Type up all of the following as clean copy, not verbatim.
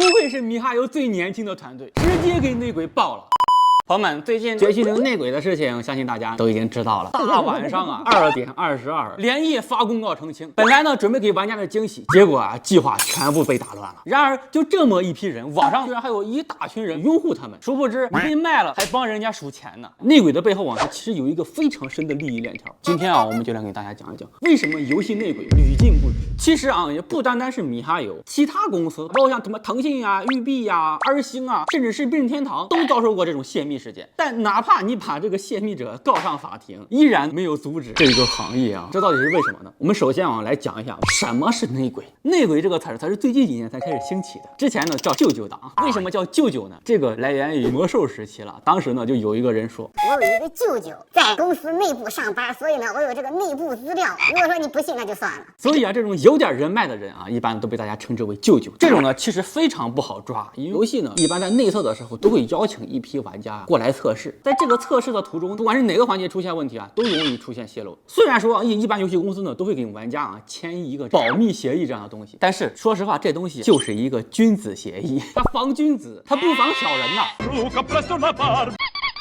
不愧是米哈游最年轻的团队，直接给内鬼爆了。朋友们，最近绝区零内鬼的事情，相信大家都已经知道了。大晚上啊，2点22，连夜发公告澄清。本来呢，准备给玩家的惊喜，结果啊，计划全部被打乱了。然而，就这么一批人，网上居然还有一大群人拥护他们。殊不知，被卖了还帮人家数钱呢。内鬼的背后啊，它其实有一个非常深的利益链条。今天啊，我们就来给大家讲一讲，为什么游戏内鬼屡禁不止。其实啊，也不单单是米哈游，其他公司，包括像什么腾讯呀、育碧呀、R星啊，甚至是任天堂，都遭受过这种泄密事件。但哪怕你把这个泄密者告上法庭，依然没有阻止这个行业啊，这到底是为什么呢？我们首先啊来讲一下什么是内鬼。内鬼这个词儿，它是最近几年才开始兴起的，之前呢叫舅舅党。为什么叫舅舅呢？这个来源于魔兽时期了。当时呢就有一个人说，我有一个舅舅在公司内部上班，所以呢我有这个内部资料。如果说你不信，那就算了。所以啊，这种有点人脉的人啊，一般都被大家称之为舅舅。这种呢其实非常不好抓，因为游戏呢一般在内测的时候都会邀请一批玩家过来测试，在这个测试的途中，不管是哪个环节出现问题啊，都容易出现泄露。虽然说一般游戏公司呢都会给玩家啊签一个保密协议这样的东西，但是说实话，这东西就是一个君子协议，它防君子，它不防小人呐。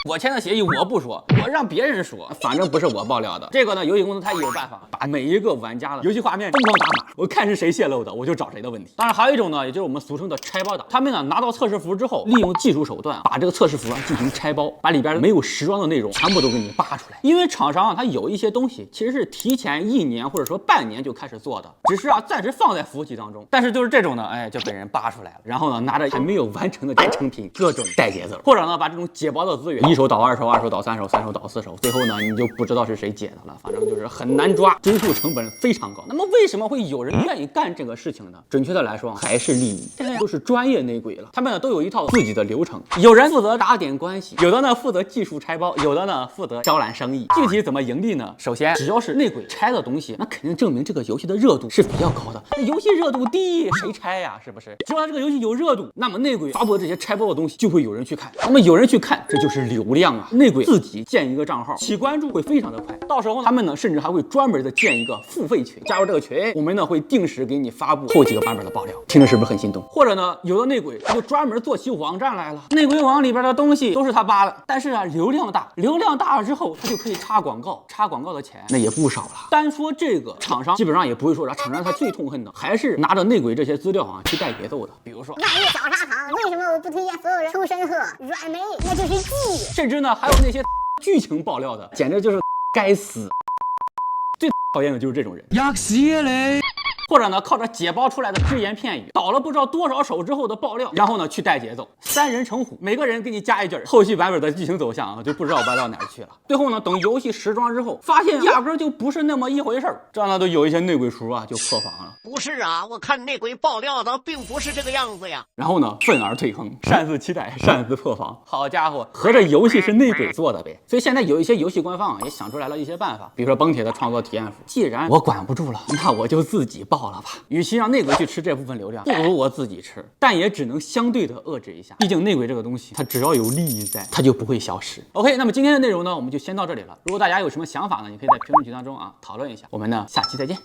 我签的协议我不说，我让别人说，反正不是我爆料的。这个呢，游戏公司它也有办法，把每一个玩家的游戏画面疯狂打码，我看是谁泄露的，我就找谁的问题。当然还有一种呢，也就是我们俗称的拆包党，他们呢拿到测试服之后，利用技术手段把这个测试服进行拆包，把里边没有时装的内容全部都给你扒出来。因为厂商啊，它有一些东西其实是提前1年或者说半年就开始做的，只是啊暂时放在服务器当中。但是就是这种呢，哎，就被人扒出来了，然后呢拿着还没有完成的成品各种带节奏，或者呢把这种解包的资源一手倒2手，2手倒3手，3手倒4手，最后呢你就不知道是谁解的了，反正就是很难抓，追溯成本非常高。那么为什么会有人愿意干这个事情呢？准确的来说还是利益，这都是专业内鬼了，他们呢都有一套自己的流程，有人负责打点关系，有的呢负责技术拆包，有的呢负责招揽生意。具体怎么盈利呢？首先只要是内鬼拆的东西，那肯定证明这个游戏的热度是比较高的。那游戏热度低，谁拆呀？是不是？只要这个游戏有热度，那么内鬼发布的这些拆包的东西就会有人去看，那么有人去看，这就是流量啊。内鬼自己建一个账号，起关注会非常的快，到时候他们呢甚至还会专门的建一个付费群，加入这个群，我们呢会定时给你发布后几个版本的爆料，听着是不是很心动？或者呢有的内鬼他就专门做起网站来了，内鬼网里边的东西都是他扒的，但是啊流量大了之后，他就可以插广告，插广告的钱那也不少了。单说这个厂商基本上也不会说啥，厂商他最痛恨的还是拿着内鬼这些资料啊去带节奏的，比如说万一小砂糖，为什么我不推荐所有人抽参喝软梅？那就是记忆。甚至呢还有那些剧情爆料的，简直就是该死。最讨厌的就是这种人，吔死你！或者呢，靠着解包出来的只言片语，倒了不知道多少手之后的爆料，然后呢去带节奏，3人成虎，每个人给你加一句，后续版本的剧情走向啊就不知道歪到哪儿去了。最后呢，等游戏时装之后，发现压根就不是那么一回事儿，这样呢都有一些内鬼叔啊就破防了。不是啊，我看内鬼爆料的并不是这个样子呀。然后呢，愤而退坑，擅自期待，擅自破防。好家伙，合着游戏是内鬼做的呗。所以现在有一些游戏官方啊也想出来了一些办法，比如说崩铁的创作体验服，既然我管不住了，那我就自己爆了吧。与其让内鬼去吃这部分流量，不如我自己吃，但也只能相对的遏制一下。毕竟内鬼这个东西，它只要有利益在，它就不会消失。OK， 那么今天的内容呢，我们就先到这里了。如果大家有什么想法呢，你可以在评论区当中啊讨论一下。我们呢下期再见。